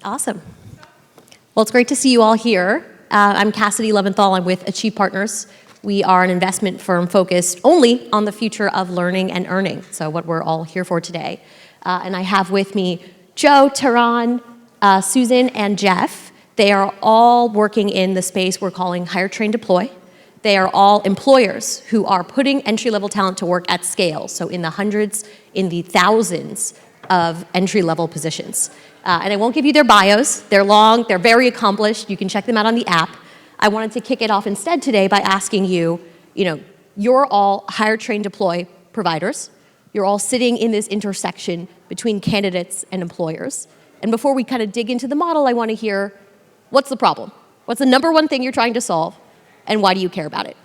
Awesome. Well, it's great to see you all here. I'm Cassidy Leventhal. I'm with Achieve Partners. We are an investment firm focused only on the future of learning and earning, so what we're all here for today. And I have with me Joe, Teron, Susan, and Geoff. They are all working in the space we're calling hire, train, deploy. They are all employers who are putting entry-level talent to work at scale, so in the hundreds, in the thousands of entry-level positions. And I won't give you their bios. They're long, they're very accomplished. You can check them out on the app. I wanted to kick it off instead today by asking you, you're all hire, train, deploy providers. You're all sitting in this intersection between candidates and employers. And before we kind of dig into the model, I want to hear, what's the problem? What's the number one thing you're trying to solve, and why do you care about it?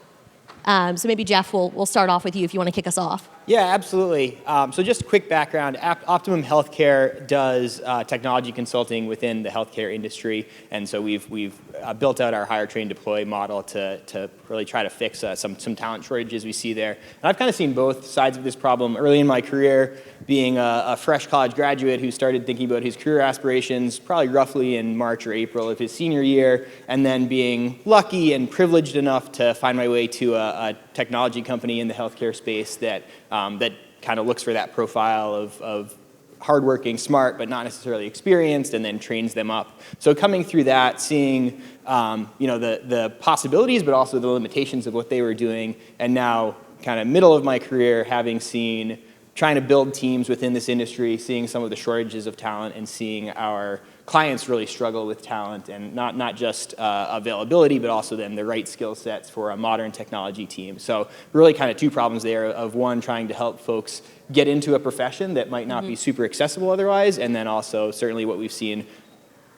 So maybe Geoff, we'll start off with you if you want to kick us off. Yeah, absolutely. So just quick background, Optimum Healthcare does technology consulting within the healthcare industry, and so we've built out our hire, train, deploy model to really try to fix some talent shortages we see there. And I've kind of seen both sides of this problem early in my career, being a fresh college graduate who started thinking about his career aspirations probably roughly in March or April of his senior year, and then being lucky and privileged enough to find my way to a technology company in the healthcare space that kind of looks for that profile of hardworking, smart, but not necessarily experienced, and then trains them up. So coming through that, seeing the possibilities, but also the limitations of what they were doing, and now kind of middle of my career, having seen trying to build teams within this industry, seeing some of the shortages of talent, and seeing our clients really struggle with talent, and not just availability, but also then the right skill sets for a modern technology team. So really kind of two problems there of one, trying to help folks get into a profession that might not be super accessible otherwise, and then also certainly what we've seen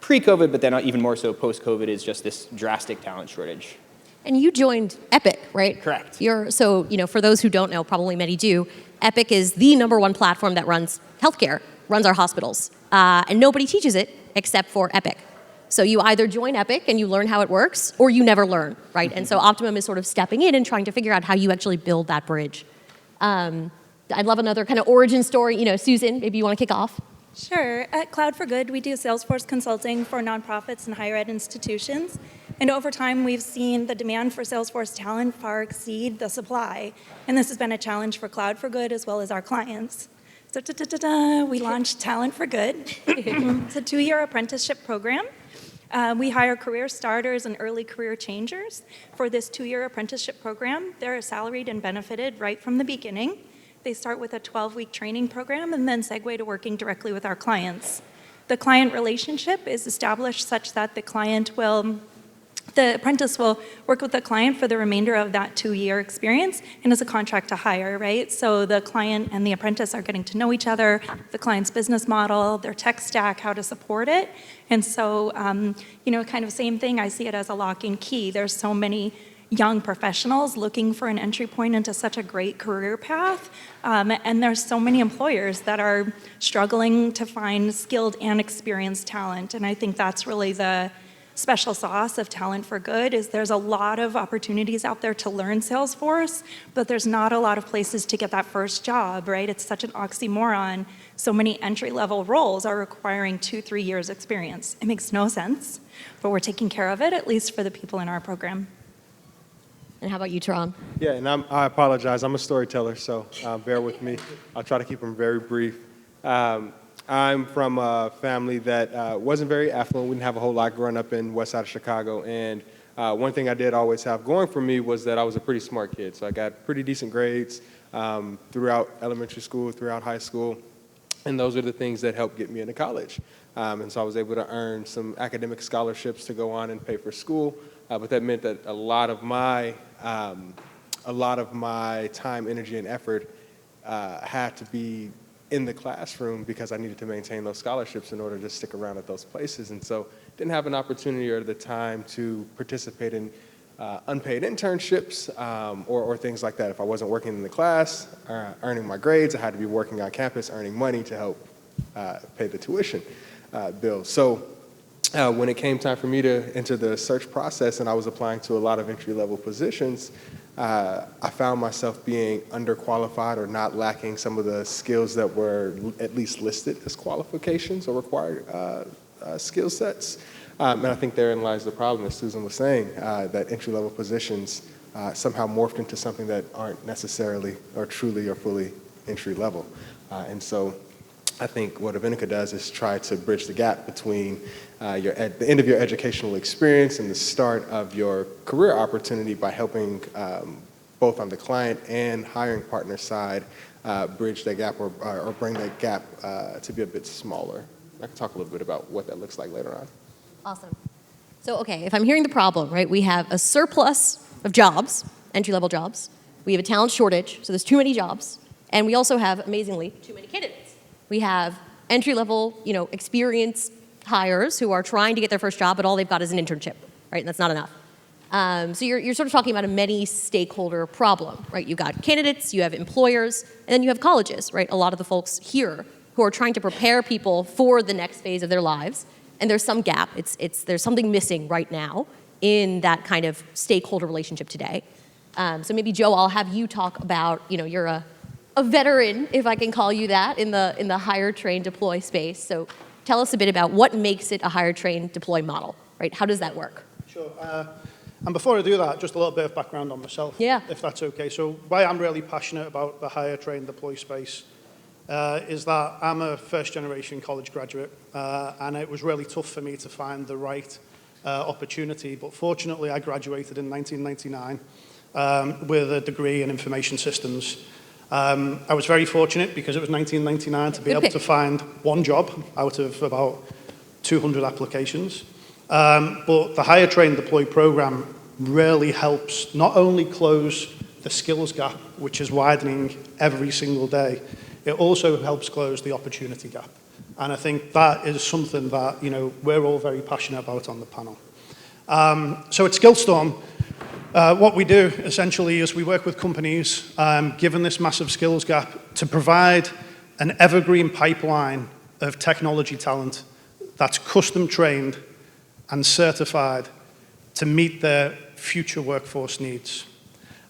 pre-COVID, but then even more so post-COVID, is just this drastic talent shortage. And you joined Epic, right? Correct. So, for those who don't know, probably many do, Epic is the #1 platform that runs healthcare, runs our hospitals. And nobody teaches it except for Epic. So you either join Epic and you learn how it works, or you never learn, right? Mm-hmm. And so Optimum is sort of stepping in and trying to figure out how you actually build that bridge. I'd love another kind of origin story. Susan, maybe you want to kick off? Sure. At Cloud for Good, we do Salesforce consulting for nonprofits and higher ed institutions. And over time, we've seen the demand for Salesforce talent far exceed the supply. And this has been a challenge for Cloud for Good as well as our clients. So we launched Talent for Good. It's a 2-year apprenticeship program. We hire career starters and early career changers. For this 2-year apprenticeship program, they're salaried and benefited right from the beginning. They start with a 12-week training program and then segue to working directly with our clients. The client relationship is established such that the apprentice will work with the client for the remainder of that 2-year experience, and as a contract to hire, right? So the client and the apprentice are getting to know each other, the client's business model, their tech stack, how to support it. And so, kind of same thing, I see it as a lock and key. There's so many young professionals looking for an entry point into such a great career path. And there's so many employers that are struggling to find skilled and experienced talent. And I think that's really the special sauce of Talent for Good, is there's a lot of opportunities out there to learn Salesforce, but there's not a lot of places to get that first job, right? It's such an oxymoron. So many entry-level roles are requiring 2-3 years experience. It makes no sense, but we're taking care of it, at least for the people in our program. And how about you, Teron? Yeah, and I apologize. I'm a storyteller, so bear with me. I'll try to keep them very brief. I'm from a family that wasn't very affluent. We didn't have a whole lot growing up in west side of Chicago. And one thing I did always have going for me was that I was a pretty smart kid. So I got pretty decent grades throughout elementary school, throughout high school. And those are the things that helped get me into college. And so I was able to earn some academic scholarships to go on and pay for school. But that meant that a lot of my time, energy, and effort had to be in the classroom because I needed to maintain those scholarships in order to stick around at those places. And so didn't have an opportunity or the time to participate in unpaid internships or things like that. If I wasn't working in the class, earning my grades, I had to be working on campus, earning money to help pay the tuition bills. So when it came time for me to enter the search process and I was applying to a lot of entry-level positions, I found myself being underqualified or not lacking some of the skills that were at least listed as qualifications or required skill sets. And I think therein lies the problem, as Susan was saying, that entry-level positions somehow morphed into something that aren't necessarily or truly or fully entry-level. And so I think what Avenica does is try to bridge the gap between the end of your educational experience and the start of your career opportunity by helping both on the client and hiring partner side bridge that gap or bring that gap to be a bit smaller. I can talk a little bit about what that looks like later on. Awesome. So, okay, if I'm hearing the problem, right, we have a surplus of jobs, entry-level jobs. We have a talent shortage, so there's too many jobs. And we also have, amazingly, too many candidates. We have entry-level, experienced hires who are trying to get their first job, but all they've got is an internship, right? And that's not enough. So you're sort of talking about a many-stakeholder problem, right? You've got candidates, you have employers, and then you have colleges, right? A lot of the folks here who are trying to prepare people for the next phase of their lives. And there's some gap. There's something missing right now in that kind of stakeholder relationship today. So maybe, Joe, I'll have you talk about, you're a veteran, if I can call you that, in the hire, train, deploy space. So tell us a bit about what makes it a hire, train, deploy model, right? How does that work? Sure. And before I do that, just a little bit of background on myself, if that's okay. So why I'm really passionate about the hire, train, deploy space is that I'm a first-generation college graduate, and it was really tough for me to find the right opportunity. But fortunately, I graduated in 1999 with a degree in information systems. I was very fortunate because it was 1999 to be able to find one job out of about 200 applications. But the hire, train, deploy program really helps not only close the skills gap, which is widening every single day, it also helps close the opportunity gap. And I think that is something that, we're all very passionate about on the panel. So at SkillStorm, what we do essentially is we work with companies, given this massive skills gap, to provide an evergreen pipeline of technology talent that's custom trained and certified to meet their future workforce needs.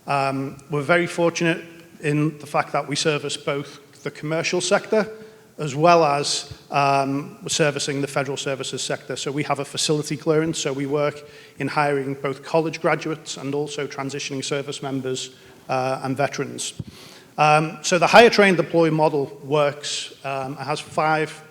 We're very fortunate in the fact that we service both the commercial sector as well as servicing the federal services sector. So we have a facility clearance, so we work in hiring both college graduates and also transitioning service members and veterans. So the hire, train, deploy model works. It has 5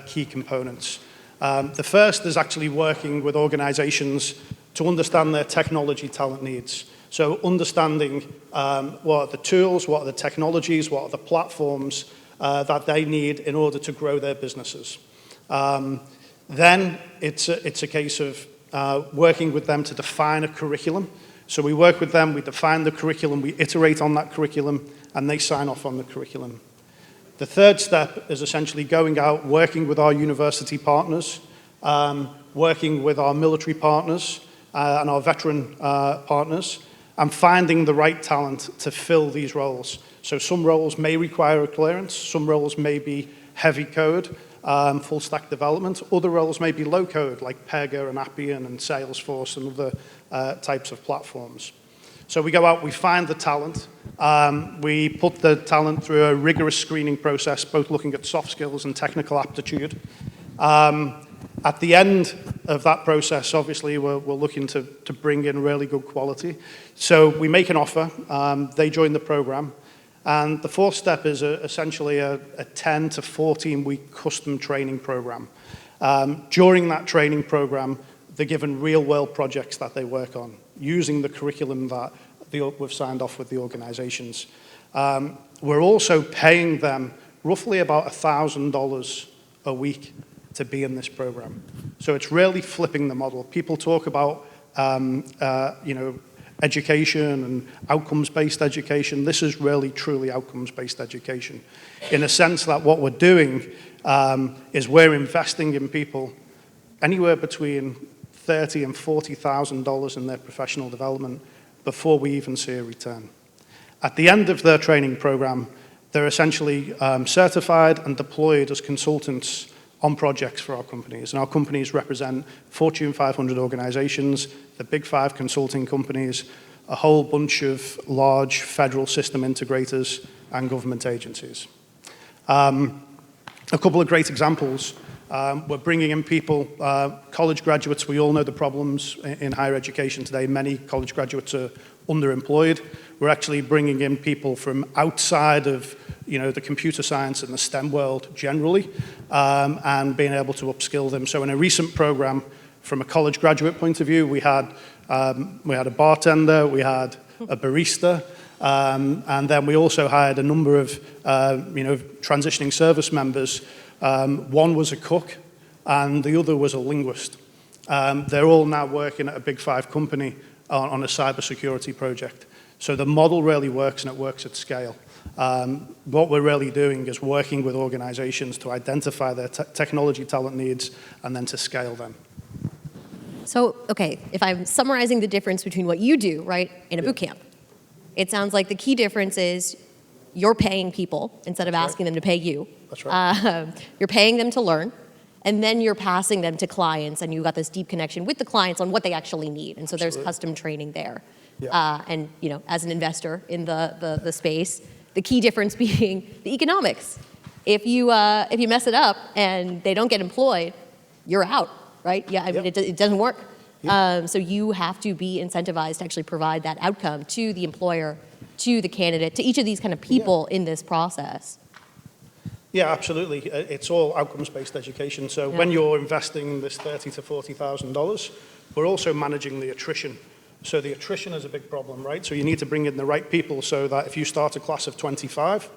key components. The first is actually working with organizations to understand their technology talent needs. So understanding what are the tools, what are the technologies, what are the platforms that they need in order to grow their businesses. Then it's a case of working with them to define a curriculum. So we work with them, we define the curriculum, we iterate on that curriculum, and they sign off on the curriculum. The third step is essentially going out, working with our university partners, working with our military partners and our veteran partners, and finding the right talent to fill these roles. So some roles may require a clearance, some roles may be heavy code, full stack development, other roles may be low code, like Pega and Appian and Salesforce and other types of platforms. So we go out, we find the talent, we put the talent through a rigorous screening process, both looking at soft skills and technical aptitude. At the end of that process, obviously, we're looking to bring in really good quality. So we make an offer, they join the program, and the fourth step is essentially a 10 to 14-week custom training program. During that training program, they're given real-world projects that they work on, using the curriculum that we've signed off with the organizations. We're also paying them roughly about $1,000 a week to be in this program. So it's really flipping the model. People talk about, education and outcomes-based education. This is really, truly outcomes-based education, in a sense that what we're doing is we're investing in people anywhere between $30,000 and $40,000 in their professional development before we even see a return. At the end of their training program, they're essentially certified and deployed as consultants on projects for our companies. And our companies represent Fortune 500 organizations, the big 5 consulting companies, a whole bunch of large federal system integrators and government agencies. A couple of great examples We're bringing in people, college graduates. We all know the problems in higher education today. Many college graduates are underemployed. We're actually bringing in people from outside of the computer science and the STEM world generally, and being able to upskill them. So in a recent program, from a college graduate point of view, we had a bartender, we had a barista, and then we also hired a number of transitioning service members. One was a cook, and the other was a linguist. They're all now working at a Big Five company on a cybersecurity project. So the model really works, and it works at scale. What we're really doing is working with organizations to identify their technology talent needs and then to scale them. So, okay, if I'm summarizing the difference between what you do, right, in a boot camp, it sounds like the key difference is you're paying people instead of asking them to pay you. That's right. You're paying them to learn, and then you're passing them to clients, and you've got this deep connection with the clients on what they actually need. And so there's custom training there. Yeah. And as an investor in the space, the key difference being the economics. If you mess it up and they don't get employed, you're out, right? Yeah, I mean, it doesn't work. Yeah. So you have to be incentivized to actually provide that outcome to the employer, to the candidate, to each of these kind of people in this process. Yeah, absolutely. It's all outcomes-based education. So when you're investing this $30,000 to $40,000, we're also managing the attrition. So the attrition is a big problem, right? So you need to bring in the right people so that if you start a class of 25,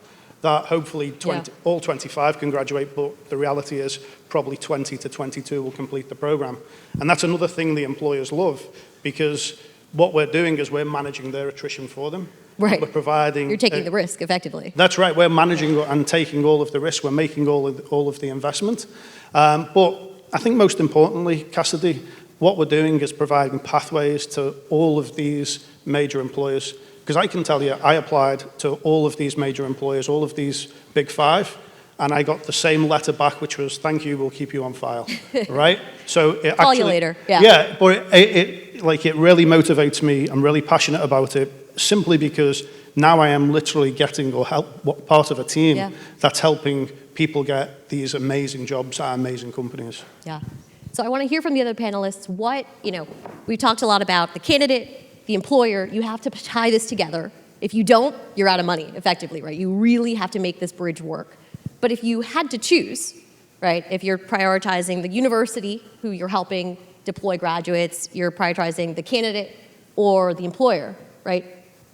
that hopefully all 25 can graduate, but the reality is probably 20 to 22 will complete the program. And that's another thing the employers love, because what we're doing is we're managing their attrition for them. Right. We're providing... You're taking the risk, effectively. That's right. We're managing and taking all of the risk. We're making all of the investment. But I think most importantly, Cassidy, what we're doing is providing pathways to all of these major employers. Because I can tell you, I applied to all of these major employers, all of these Big Five, and I got the same letter back, which was, thank you, we'll keep you on file, right? So it Call you later, Yeah, but it really motivates me. I'm really passionate about it, simply because now I am literally getting part of a team that's helping people get these amazing jobs at amazing companies. Yeah. So I want to hear from the other panelists we've talked a lot about the candidate, the employer. You have to tie this together. If you don't, you're out of money, effectively, right? You really have to make this bridge work. But if you had to choose, right, if you're prioritizing the university, who you're helping deploy graduates, you're prioritizing the candidate or the employer, right?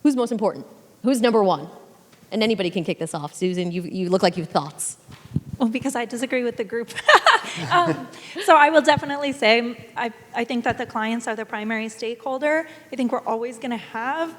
Who's most important? Who's number one? And anybody can kick this off. Susan, you look like you have thoughts. Well, because I disagree with the group. So I will definitely say I think that the clients are the primary stakeholder. I think we're always going to have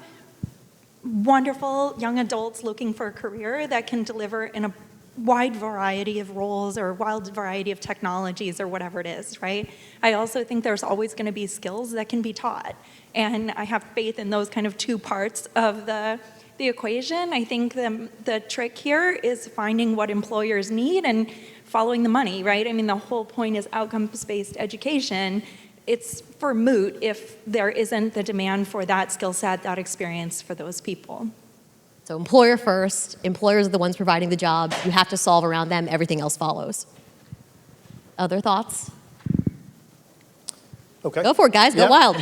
wonderful young adults looking for a career that can deliver in a wide variety of roles or wide variety of technologies or whatever it is, right? I also think there's always going to be skills that can be taught. And I have faith in those kind of two parts of the equation. I think the trick here is finding what employers need and following the money, right? I mean, the whole point is outcomes-based education. It's for moot if there isn't the demand for that skill set, that experience for those people. So employer first, employers are the ones providing the jobs. You have to solve around them, everything else follows. Other thoughts? Okay. Go for it, guys, go wild.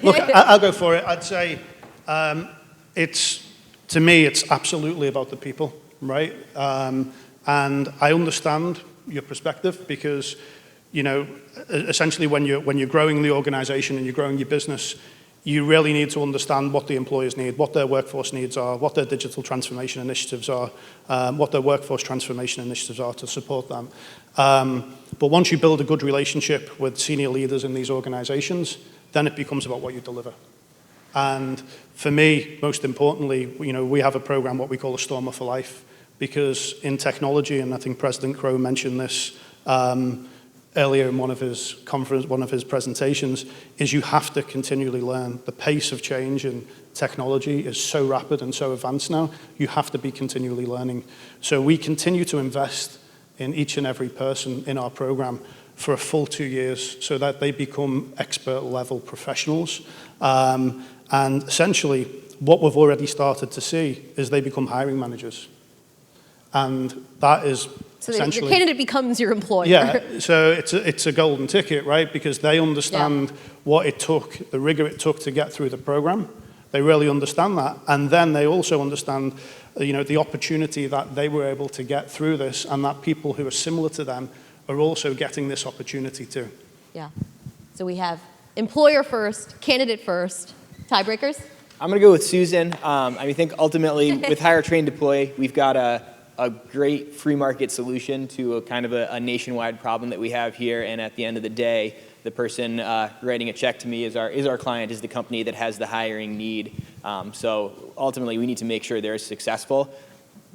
Look, I'll go for it. I'd say to me, it's absolutely about the people, right? And I understand your perspective because, essentially when you're growing the organization and you're growing your business, you really need to understand what the employers need, what their workforce needs are, what their digital transformation initiatives are, what their workforce transformation initiatives are to support them. But once you build a good relationship with senior leaders in these organizations, then it becomes about what you deliver. And for me, most importantly, we have a program, what we call a Stormer for Life, because in technology, and I think President Crow mentioned this earlier in one of his presentations, is you have to continually learn. The pace of change in technology is so rapid and so advanced now, you have to be continually learning. So we continue to invest in each and every person in our program for a full 2 years so that they become expert level professionals. And essentially, what we've already started to see is they become hiring managers. And that is So your candidate becomes your employer. Yeah, so it's a golden ticket, right? Because they understand what it took, the rigor it took to get through the program. They really understand that. And then they also understand, the opportunity that they were able to get through this, and that people who are similar to them are also getting this opportunity too. Yeah. So we have employer first, candidate first. Tiebreakers? I'm going to go with Susan. I think ultimately with Hire, Train, Deploy, we've got a great free market solution to a kind of a nationwide problem that we have here. And at the end of the day, the person writing a check to me is our client, is the company that has the hiring need. So ultimately, we need to make sure they're successful.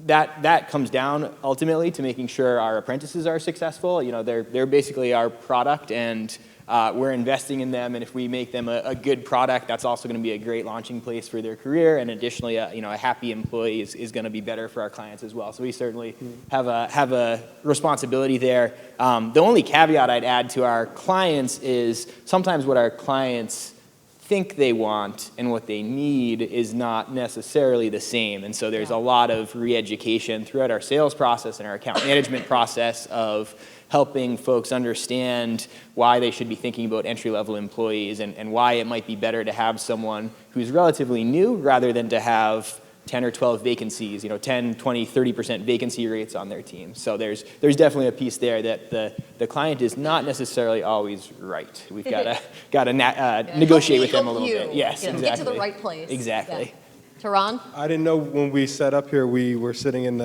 That comes down ultimately to making sure our apprentices are successful. They're basically our product, and we're investing in them. And if we make them a good product, that's also going to be a great launching place for their career. And additionally, a happy employee is going to be better for our clients as well. So we certainly have a responsibility there. The only caveat I'd add to our clients is sometimes what our clients think they want and what they need is not necessarily the same. And so there's a lot of re-education throughout our sales process and our account management process of helping folks understand why they should be thinking about entry-level employees and why it might be better to have someone who's relatively new rather than to have 10 or 12 vacancies, 10, 20, 30% vacancy rates on their team. So there's definitely a piece there that the client is not necessarily always right. We've got to negotiate with them a little bit. Yes, exactly. Get to the right place. Exactly. Yeah. Teron? I didn't know when we set up here we were sitting in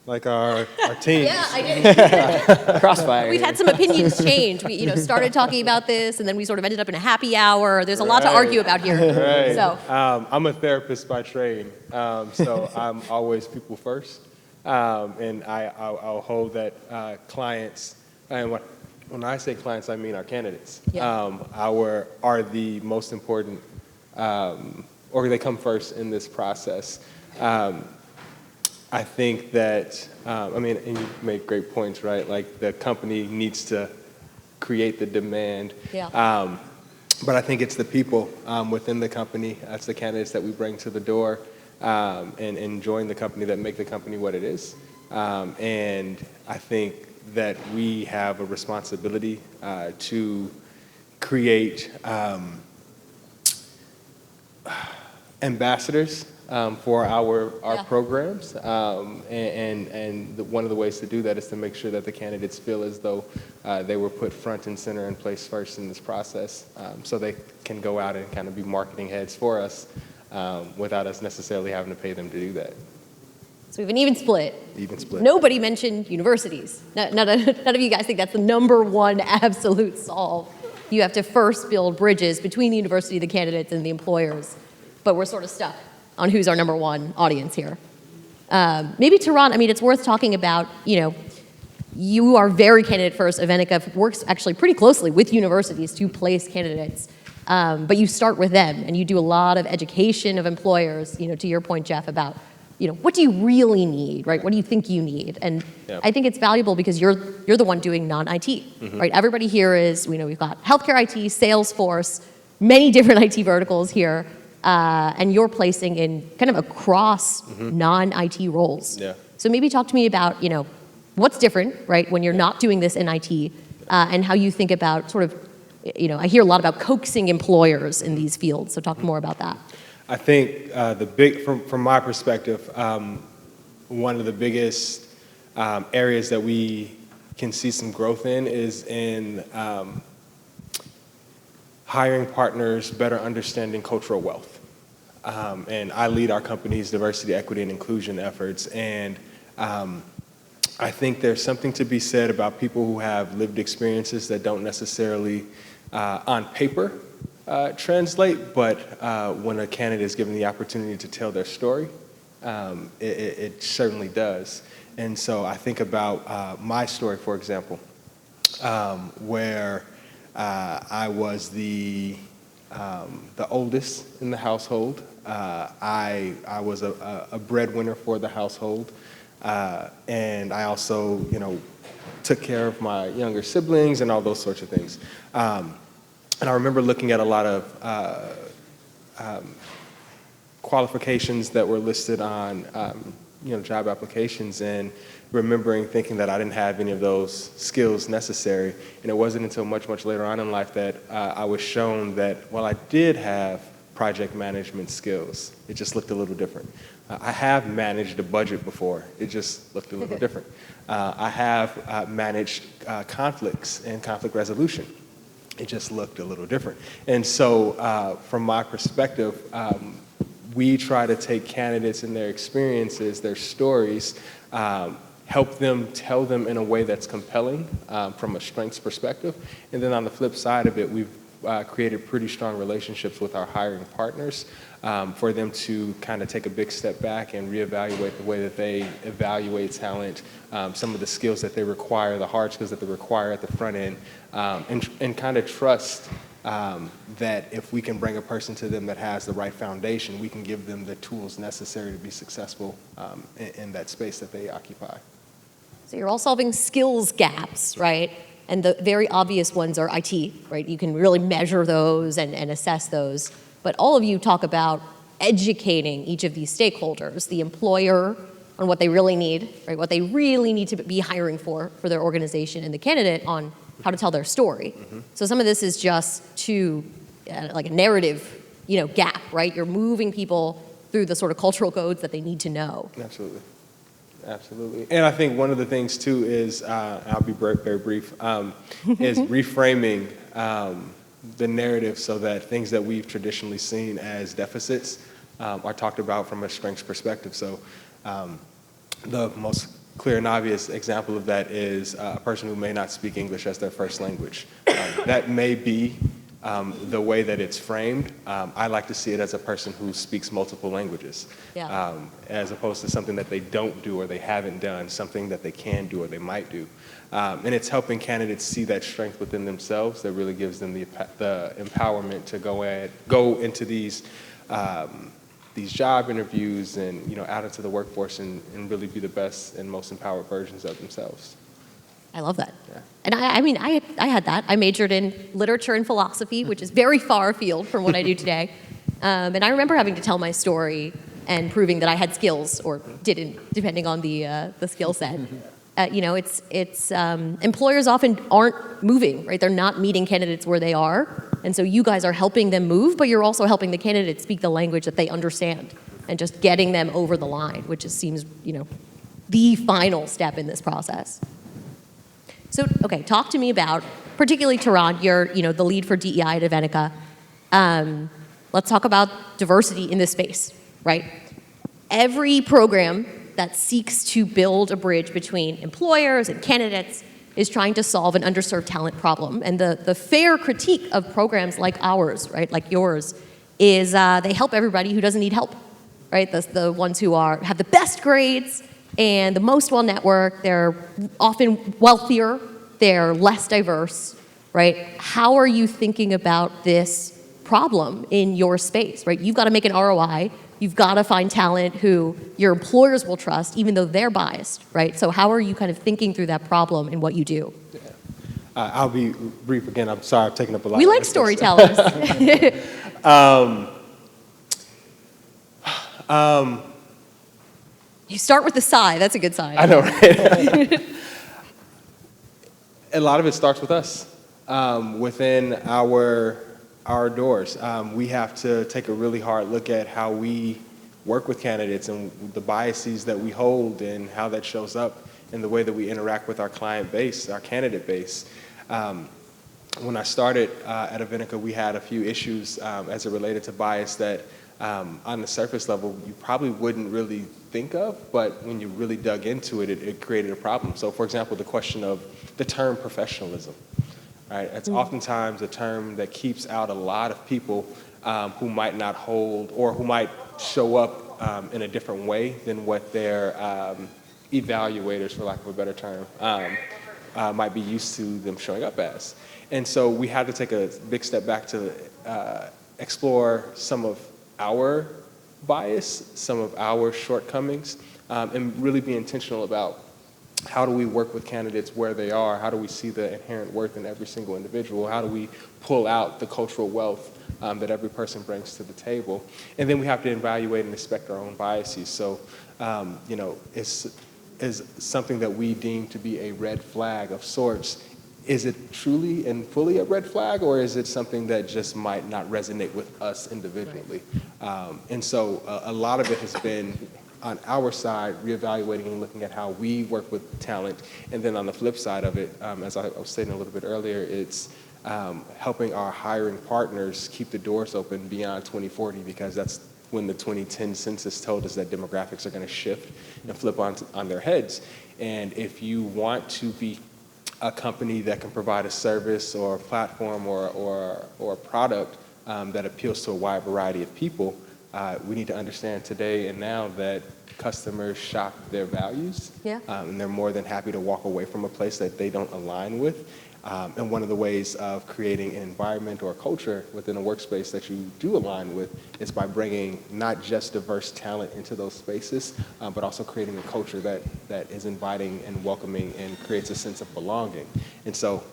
our teams. Yeah, I did. Crossfire. We've had some opinions change. We started talking about this, and then we sort of ended up in a happy hour. There's a lot to argue about here. Right. So. I'm a therapist by trade, so I'm always people first, and I'll hold that clients, and when I say clients, I mean our candidates, are the most important, or they come first in this process. I think that, and you make great points, right? Like the company needs to create the demand. Yeah. But I think it's the people within the company, that's the candidates that we bring to the door and join the company that make the company what it is. And I think that we have a responsibility to create ambassadors for our programs, and one of the ways to do that is to make sure that the candidates feel as though they were put front and center and placed first in this process, so they can go out and kind of be marketing heads for us without us necessarily having to pay them to do that. So we have an even split. Even split. Nobody mentioned universities. None of you guys think that's the number one absolute solve. You have to first build bridges between the university, the candidates, and the employers. But we're sort of stuck on who's our number one audience here. Maybe Teron, it's worth talking about, you are very candidate first. Avenica works actually pretty closely with universities to place candidates. But you start with them and you do a lot of education of employers, to your point, Geoff, about, what do you really need, right? What do you think you need? And I think it's valuable because you're the one doing non-IT, right? Everybody here is, we've got healthcare IT, Salesforce, many different IT verticals here. And you're placing in kind of across non-IT roles. Yeah. So maybe talk to me about, what's different, right, when you're not doing this in IT, and how you think about sort of, I hear a lot about coaxing employers in these fields. So talk more about that. I think from my perspective, one of the biggest areas that we can see some growth in is in hiring partners better understanding cultural wealth. And I lead our company's diversity, equity, and inclusion efforts. And I think there's something to be said about people who have lived experiences that don't necessarily, on paper, translate, but when a candidate is given the opportunity to tell their story, it certainly does. And so I think about my story, for example, where I was the oldest in the household. I was a breadwinner for the household, and I also, took care of my younger siblings and all those sorts of things. And I remember looking at a lot of qualifications that were listed on job applications and remembering thinking that I didn't have any of those skills necessary. And it wasn't until much, much later on in life that I was shown that, well, I did have project management skills. It just looked a little different. I have managed a budget before. It just looked a little different. I have managed conflicts and conflict resolution. It just looked a little different. And so from my perspective, we try to take candidates and their experiences, their stories, help them tell them in a way that's compelling from a strengths perspective. And then on the flip side of it, we've created pretty strong relationships with our hiring partners for them to kind of take a big step back and reevaluate the way that they evaluate talent, some of the skills that they require, the hard skills that they require at the front end, and kind of trust that if we can bring a person to them that has the right foundation, we can give them the tools necessary to be successful in that space that they occupy. So you're all solving skills gaps, right? And the very obvious ones are IT, right? You can really measure those and assess those. But all of you talk about educating each of these stakeholders, the employer on what they really need, right? What they really need to be hiring for their organization, and the candidate on how to tell their story. Mm-hmm. So some of this is just like a narrative, gap, right? You're moving people through the sort of cultural codes that they need to know. Absolutely. Absolutely. And I think one of the things too is, I'll be very brief, is reframing the narrative so that things that we've traditionally seen as deficits are talked about from a strengths perspective. So the most clear and obvious example of that is a person who may not speak English as their first language. That may be the way that it's framed. I like to see it as a person who speaks multiple languages, as opposed to something that they don't do or they haven't done, something that they can do or they might do. And it's helping candidates see that strength within themselves that really gives them the empowerment to go into these job interviews and out into the workforce and really be the best and most empowered versions of themselves. I love that. Yeah. And I had that. I majored in literature and philosophy, which is very far afield from what I do today. And I remember having to tell my story and proving that I had skills or didn't, depending on the skill set. Employers often aren't moving, right? They're not meeting candidates where they are. And so you guys are helping them move, but you're also helping the candidates speak the language that they understand and just getting them over the line, which just seems, the final step in this process. So, okay, talk to me about, particularly Teron, you're, the lead for DEI at Avenica. Let's talk about diversity in this space, right? Every program that seeks to build a bridge between employers and candidates is trying to solve an underserved talent problem. And the fair critique of programs like ours, right, like yours, is they help everybody who doesn't need help, right? The ones who have the best grades and the most well-networked, they're often wealthier, they're less diverse, right? How are you thinking about this problem in your space, right? You've got to make an ROI. You've got to find talent who your employers will trust, even though they're biased, right? So how are you kind of thinking through that problem in what you do? Yeah. I'll be brief again. I'm sorry, I've taken up a lot. We like storytellers. You start with a sigh. That's a good sign. I know, right? A lot of it starts with us within our doors. We have to take a really hard look at how we work with candidates and the biases that we hold and how that shows up in the way that we interact with our client base, our candidate base. When I started at Avenica, we had a few issues as it related to bias that on the surface level you probably wouldn't really think of, but when you really dug into it, it created a problem. So for example, the question of the term professionalism. Right? It's oftentimes a term that keeps out a lot of people who might not hold or who might show up in a different way than what their evaluators, for lack of a better term, might be used to them showing up as. And so we had to take a big step back to explore some of our bias, some of our shortcomings, and really be intentional about how do we work with candidates where they are? How do we see the inherent worth in every single individual? How do we pull out the cultural wealth that every person brings to the table? And then we have to evaluate and inspect our own biases. So, is something that we deem to be a red flag of sorts, is it truly and fully a red flag, or is it something that just might not resonate with us individually? And so a lot of it has been on our side, reevaluating and looking at how we work with talent. And then on the flip side of it, as I was saying a little bit earlier, it's helping our hiring partners keep the doors open beyond 2040, because that's when the 2010 census told us that demographics are going to shift and flip on their heads. And if you want to be a company that can provide a service or a platform or a product that appeals to a wide variety of people, we need to understand today and now that customers shop their values, and they're more than happy to walk away from a place that they don't align with. And one of the ways of creating an environment or a culture within a workspace that you do align with is by bringing not just diverse talent into those spaces, but also creating a culture that is inviting and welcoming and creates a sense of belonging. And so,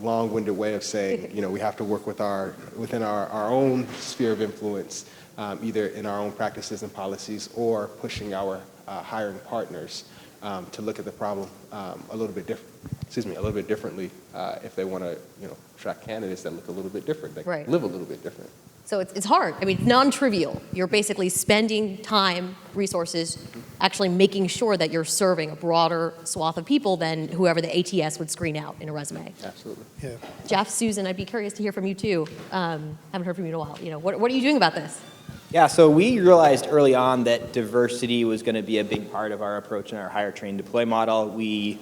long-winded way of saying, we have to work within our own sphere of influence, either in our own practices and policies or pushing our hiring partners to look at the problem a little bit differently if they want to, attract candidates that look a little bit different, that live a little bit different. So it's hard. I mean, it's non-trivial. You're basically spending time, resources, actually making sure that you're serving a broader swath of people than whoever the ATS would screen out in a resume. Absolutely. Yeah. Geoff, Susan, I'd be curious to hear from you too. Haven't heard from you in a while. What are you doing about this? Yeah, so we realized early on that diversity was going to be a big part of our approach in our hire, train, deploy model. We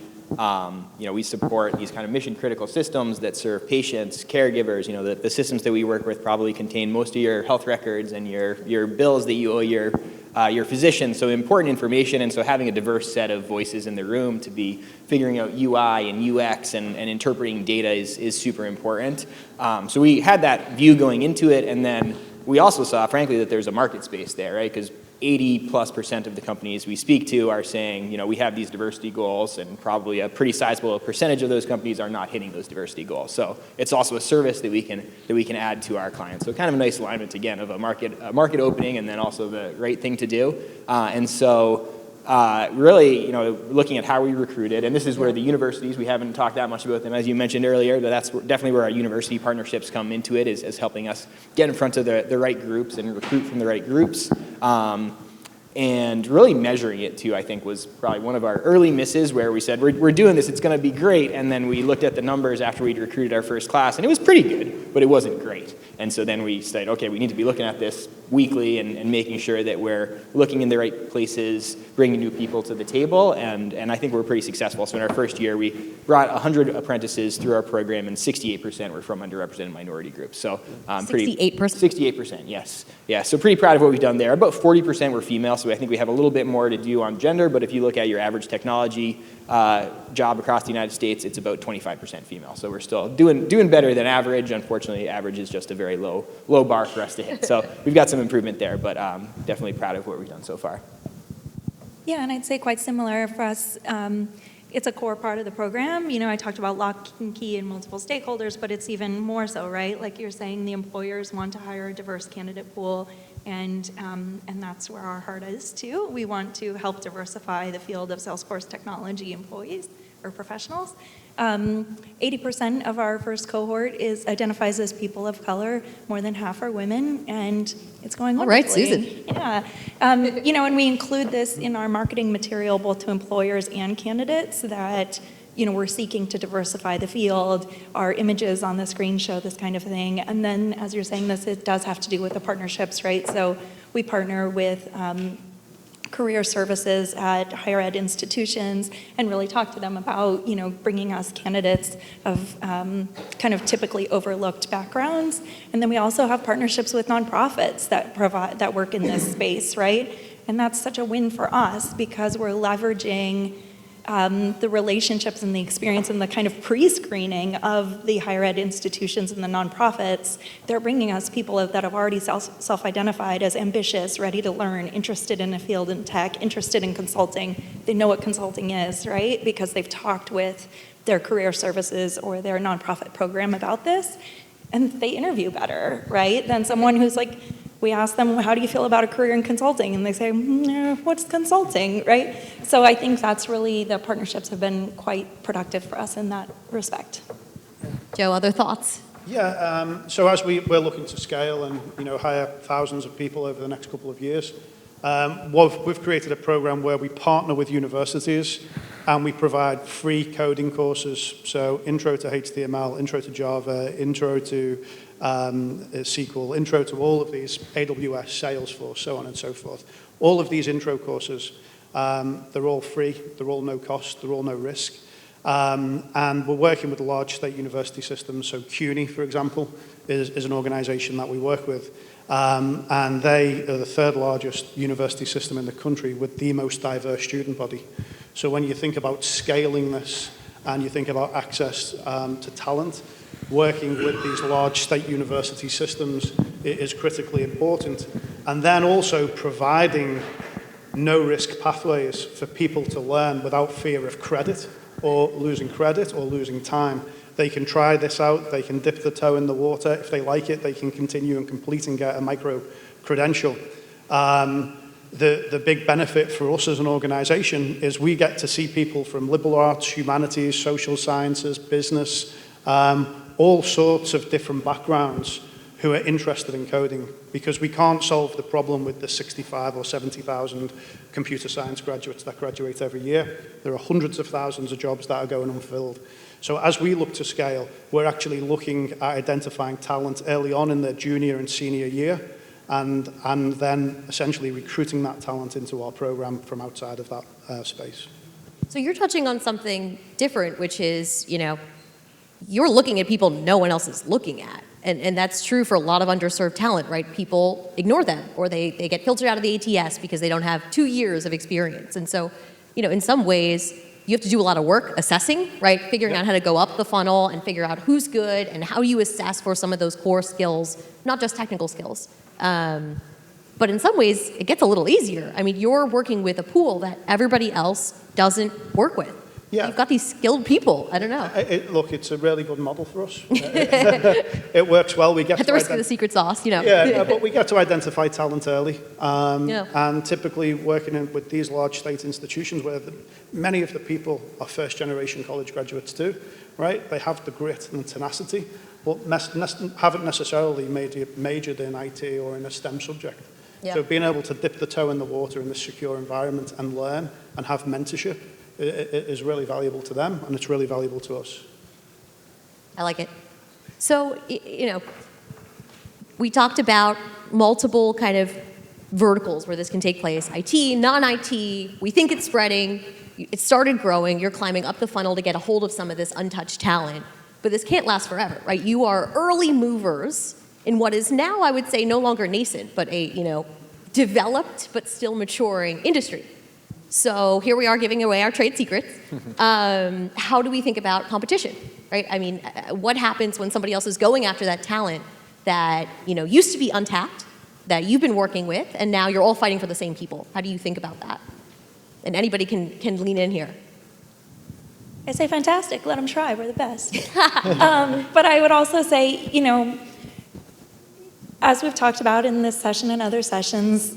support these kind of mission critical systems that serve patients, caregivers. The systems that we work with probably contain most of your health records and your bills that you owe your physician. So important information, and so having a diverse set of voices in the room to be figuring out UI and UX and interpreting data is super important. So we had that view going into it, and then we also saw, frankly, that there's a market space there, right? Because 80+% of the companies we speak to are saying, we have these diversity goals, and probably a pretty sizable percentage of those companies are not hitting those diversity goals. So it's also a service that we can add to our clients. So kind of a nice alignment again of a market opening, and then also the right thing to do. And so really, looking at how we recruited, and this is where the universities, we haven't talked that much about them, as you mentioned earlier, but that's definitely where our university partnerships come into it, is helping us get in front of the right groups and recruit from the right groups. And really measuring it too, I think, was probably one of our early misses, where we said, we're doing this, it's going to be great. And then we looked at the numbers after we'd recruited our first class, and it was pretty good, but it wasn't great. And so then we said, okay, we need to be looking at this weekly and making sure that we're looking in the right places, bringing new people to the table, and I think we're pretty successful. So in our first year, we brought 100 apprentices through our program, and 68% were from underrepresented minority groups. So 68%? 68%, yes. Yeah, so pretty proud of what we've done there. About 40% were female, so I think we have a little bit more to do on gender, but if you look at your average technology job across the United States, it's about 25% female. So we're still doing better than average. Unfortunately, average is just a very low bar for us to hit. So we've got some improvement there, but definitely proud of what we've done so far. Yeah, and I'd say quite similar for us. It's a core part of the program. I talked about lock and key and multiple stakeholders, but it's even more so, right? Like you're saying, the employers want to hire a diverse candidate pool, and that's where our heart is too. We want to help diversify the field of Salesforce technology employees or professionals. 80% of our first cohort identifies as people of color. More than half are women, and it's going wonderfully. All right, Susan. Yeah. And we include this in our marketing material, both to employers and candidates, that we're seeking to diversify the field. Our images on the screen show this kind of thing. And then, as you're saying this, it does have to do with the partnerships, right? So we partner with career services at higher ed institutions and really talk to them about, bringing us candidates of kind of typically overlooked backgrounds. And then we also have partnerships with nonprofits that work in this space, right? And that's such a win for us, because we're leveraging the relationships and the experience and the kind of pre-screening of the higher ed institutions and the nonprofits, they're bringing us people that have already self-identified as ambitious, ready to learn, interested in a field in tech, interested in consulting. They know what consulting is, right? Because they've talked with their career services or their nonprofit program about this, and they interview better, right? Than someone who's like, we ask them, how do you feel about a career in consulting? And they say, what's consulting, right? So I think that's really, the partnerships have been quite productive for us in that respect. Joe, other thoughts? Yeah, so as we're looking to scale and hire thousands of people over the next couple of years, we've created a program where we partner with universities and we provide free coding courses. So intro to HTML, intro to Java, intro to SQL, intro to all of these, AWS, Salesforce, so on and so forth. All of these intro courses, they're all free, they're all no cost, they're all no risk. And we're working with large state university systems. So CUNY, for example, is an organization that we work with. And they are the third largest university system in the country with the most diverse student body. So when you think about scaling this and you think about access to talent, working with these large state university systems is critically important. And then also providing no-risk pathways for people to learn without fear of credit or losing time. They can try this out, they can dip the toe in the water. If they like it, they can continue and complete and get a micro credential. The big benefit for us as an organization is we get to see people from liberal arts, humanities, social sciences, business, all sorts of different backgrounds who are interested in coding, because we can't solve the problem with the 65 or 70,000 computer science graduates that graduate every year. There are hundreds of thousands of jobs that are going unfilled. So as we look to scale, we're actually looking at identifying talent early on in their junior and senior year, and then essentially recruiting that talent into our program from outside of that space. So you're touching on something different, which is, you're looking at people no one else is looking at. And that's true for a lot of underserved talent, right? People ignore them, or they get filtered out of the ATS because they don't have 2 years of experience. And so, in some ways, you have to do a lot of work assessing, right? Figuring out how to go up the funnel and figure out who's good and how you assess for some of those core skills, not just technical skills. But in some ways, it gets a little easier. I mean, you're working with a pool that everybody else doesn't work with. Yeah. You've got these skilled people. I don't know. Look, it's a really good model for us. It works well. We get at the risk of the secret sauce, Yeah, but we get to identify talent early. And typically working with these large state institutions where many of the people are first-generation college graduates too, right? They have the grit and tenacity, but haven't necessarily majored in IT or in a STEM subject. Yeah. So being able to dip the toe in the water in this secure environment and learn and have mentorship is really valuable to them, and it's really valuable to us. I like it. So, we talked about multiple kind of verticals where this can take place. IT, non-IT, we think it's spreading, it started growing, you're climbing up the funnel to get a hold of some of this untouched talent, but this can't last forever, right? You are early movers in what is now, I would say, no longer nascent, but a, developed but still maturing industry. So here we are giving away our trade secrets. How do we think about competition, right? I mean, what happens when somebody else is going after that talent that, used to be untapped, that you've been working with, and now you're all fighting for the same people? How do you think about that? And anybody can lean in here. I say fantastic, let them try, we're the best. But I would also say, as we've talked about in this session and other sessions,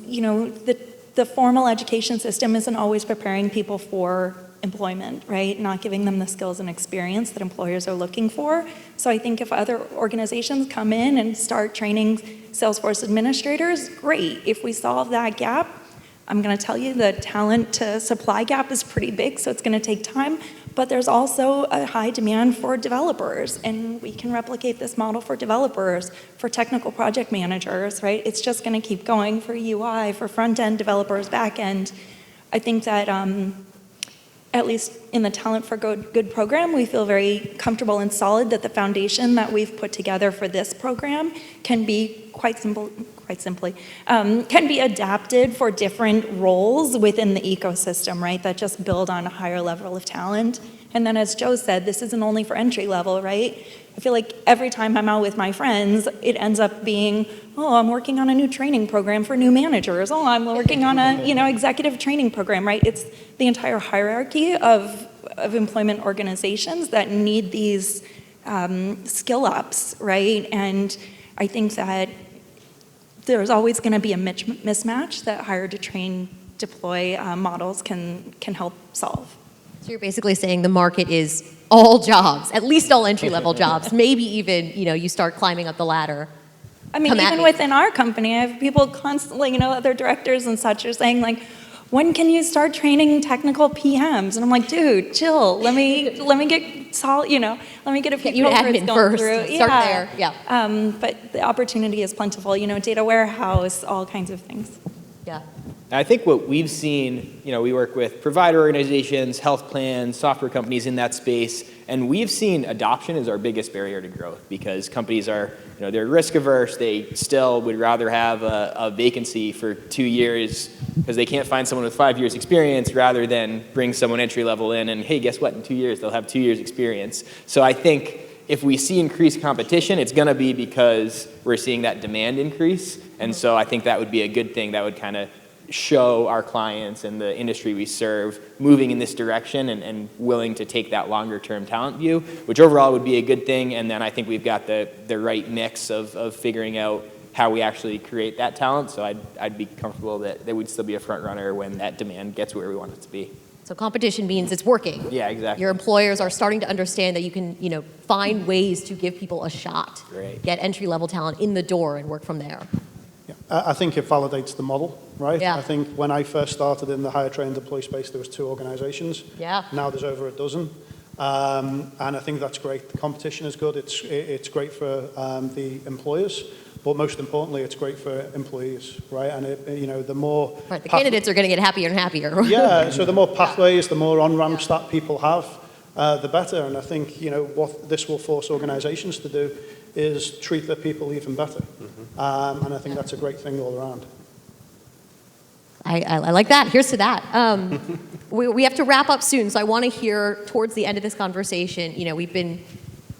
the formal education system isn't always preparing people for employment, right? Not giving them the skills and experience that employers are looking for. So I think if other organizations come in and start training Salesforce administrators, great. If we solve that gap, I'm going to tell you the talent to supply gap is pretty big, so it's going to take time. But there's also a high demand for developers, and we can replicate this model for developers, for technical project managers, right? It's just going to keep going for UI, for front-end developers, back-end. I think that at least in the Talent for Good program, we feel very comfortable and solid that the foundation that we've put together for this program can be quite simply, can be adapted for different roles within the ecosystem, right, that just build on a higher level of talent. And then as Joe said, this isn't only for entry level, right? I feel like every time I'm out with my friends, it ends up being, oh, I'm working on a new training program for new managers. Oh, I'm working on a, executive training program, right? It's the entire hierarchy of employment organizations that need these skill ups, right? And I think that there's always going to be a mismatch that hire to train, deploy models can help solve. So you're basically saying the market is all jobs, at least all entry-level jobs, maybe even, you start climbing up the ladder. I mean, even within our company, I have people constantly, other directors and such are saying like, when can you start training technical PMs? And I'm like, dude, chill. Let me get solid, let me get a few admin going first. through. Start there. Yeah. But the opportunity is plentiful. Data warehouse, all kinds of things. Yeah. I think what we've seen, we work with provider organizations, health plans, software companies in that space, and we've seen adoption as our biggest barrier to growth because companies are, they're risk averse. They still would rather have a vacancy for 2 years because they can't find someone with 5 years experience rather than bring someone entry level in and, hey, guess what? In 2 years, they'll have 2 years experience. So I think if we see increased competition, it's going to be because we're seeing that demand increase. And so I think that would be a good thing. That would kind of show our clients and the industry we serve moving in this direction and willing to take that longer term talent view, which overall would be a good thing. And then I think we've got the right mix of figuring out how we actually create that talent. So I'd be comfortable that we'd still be a front runner when that demand gets where we want it to be. So competition means it's working. Yeah, exactly. Your employers are starting to understand that you can, find ways to give people a shot. Great. Get entry-level talent in the door and work from there. Yeah. I think it validates the model, right? Yeah. I think when I first started in the hire, train, deploy space, there was 2 organizations. Yeah. Now there's over a dozen. And I think that's great. The competition is good. It's great for the employers, but most importantly, it's great for employees, right? And the more Right, the candidates are going to get happier and happier. yeah. So the more pathways, the more on-ramps that people have, the better. And I think what this will force organizations to do is treat their people even better. Mm-hmm. And I think that's a great thing all around. I like that. Here's to that. We have to wrap up soon, so I want to hear towards the end of this conversation, we've been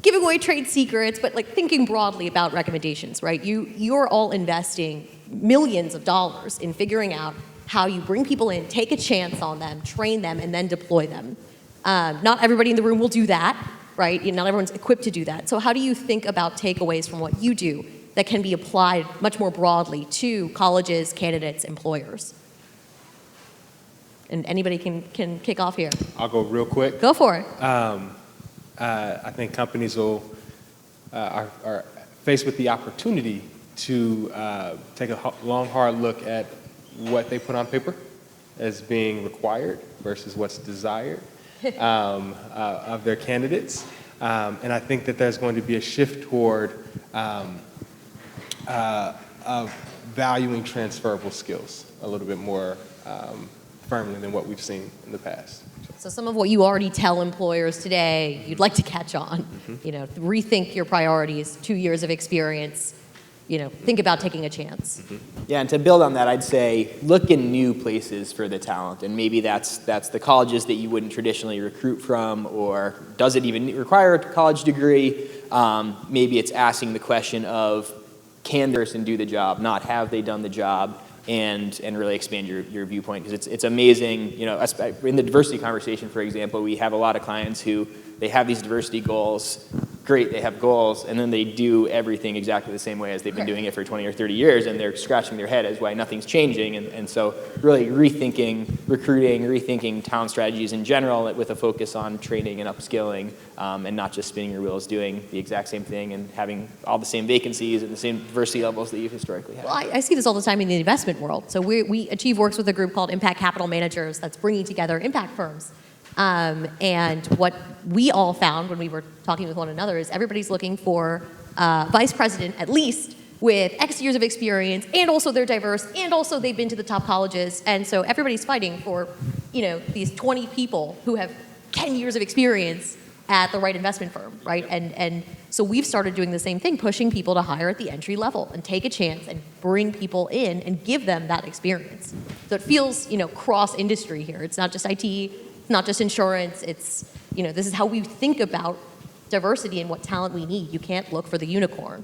giving away trade secrets, but thinking broadly about recommendations, right? You're all investing millions of dollars in figuring out how you bring people in, take a chance on them, train them, and then deploy them. Not everybody in the room will do that, right? Not everyone's equipped to do that. So how do you think about takeaways from what you do that can be applied much more broadly to colleges, candidates, employers? And anybody can kick off here. I'll go real quick. Go for it. I think companies are faced with the opportunity to take a long, hard look at what they put on paper as being required versus what's desired of their candidates. And I think that there's going to be a shift toward valuing transferable skills a little bit more firmly than what we've seen in the past. So some of what you already tell employers today, you'd like to catch on. Rethink your priorities, 2 years of experience, think about taking a chance. Yeah, and to build on that, I'd say look in new places for the talent, and maybe that's the colleges that you wouldn't traditionally recruit from, or does it even require a college degree? Maybe it's asking the question of, can the person do the job, not have they done the job, and really expand your viewpoint, because it's amazing. In the diversity conversation, for example, we have a lot of clients who they have these diversity goals. Great, they have goals, and then they do everything exactly the same way as they've been doing it for 20 or 30 years, and they're scratching their head as why nothing's changing. And so really rethinking recruiting, rethinking talent strategies in general with a focus on training and upskilling, and not just spinning your wheels doing the exact same thing and having all the same vacancies and the same diversity levels that you've historically had. Well, I see this all the time in the investment world. So we Achieve works with a group called Impact Capital Managers that's bringing together impact firms. And what we all found when we were talking with one another is everybody's looking for vice president, at least, with X years of experience, and also they're diverse, and also they've been to the top colleges. And so everybody's fighting for these 20 people who have 10 years of experience at the Wright investment firm, right? And so we've started doing the same thing, pushing people to hire at the entry level and take a chance and bring people in and give them that experience. So it feels, cross industry here. It's not just IT, it's not just insurance. It's, this is how we think about diversity and what talent we need. You can't look for the unicorn.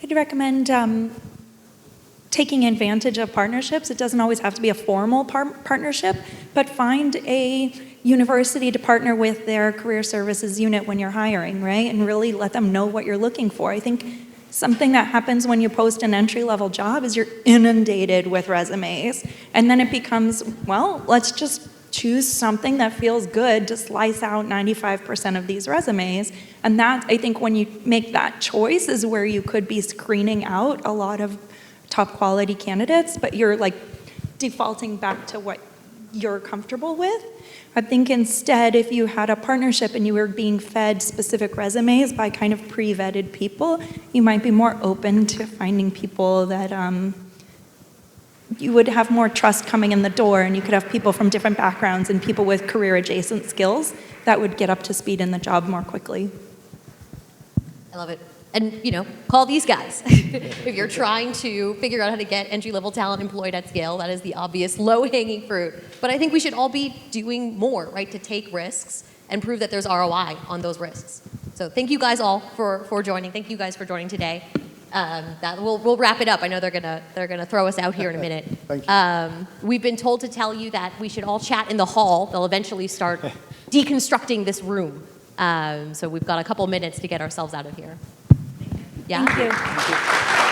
I'd recommend taking advantage of partnerships. It doesn't always have to be a formal partnership, but find a university to partner with their career services unit when you're hiring, right? And really let them know what you're looking for. I think something that happens when you post an entry-level job is you're inundated with resumes. And then it becomes, well, let's just choose something that feels good to slice out 95% of these resumes. And that, I think, when you make that choice is where you could be screening out a lot of top quality candidates, but you're like defaulting back to what you're comfortable with. I think instead, if you had a partnership and you were being fed specific resumes by kind of pre-vetted people, you might be more open to finding people that you would have more trust coming in the door, and you could have people from different backgrounds and people with career adjacent skills that would get up to speed in the job more quickly. I love it. And, call these guys. If you're trying to figure out how to get entry-level talent employed at scale, that is the obvious low-hanging fruit. But I think we should all be doing more, right, to take risks and prove that there's ROI on those risks. So thank you guys all for joining. Thank you guys for joining today. We'll wrap it up. I know they're gonna throw us out here in a minute. Thank you. We've been told to tell you that we should all chat in the hall. They'll eventually start deconstructing this room. So we've got a couple minutes to get ourselves out of here. Yeah. Thank you.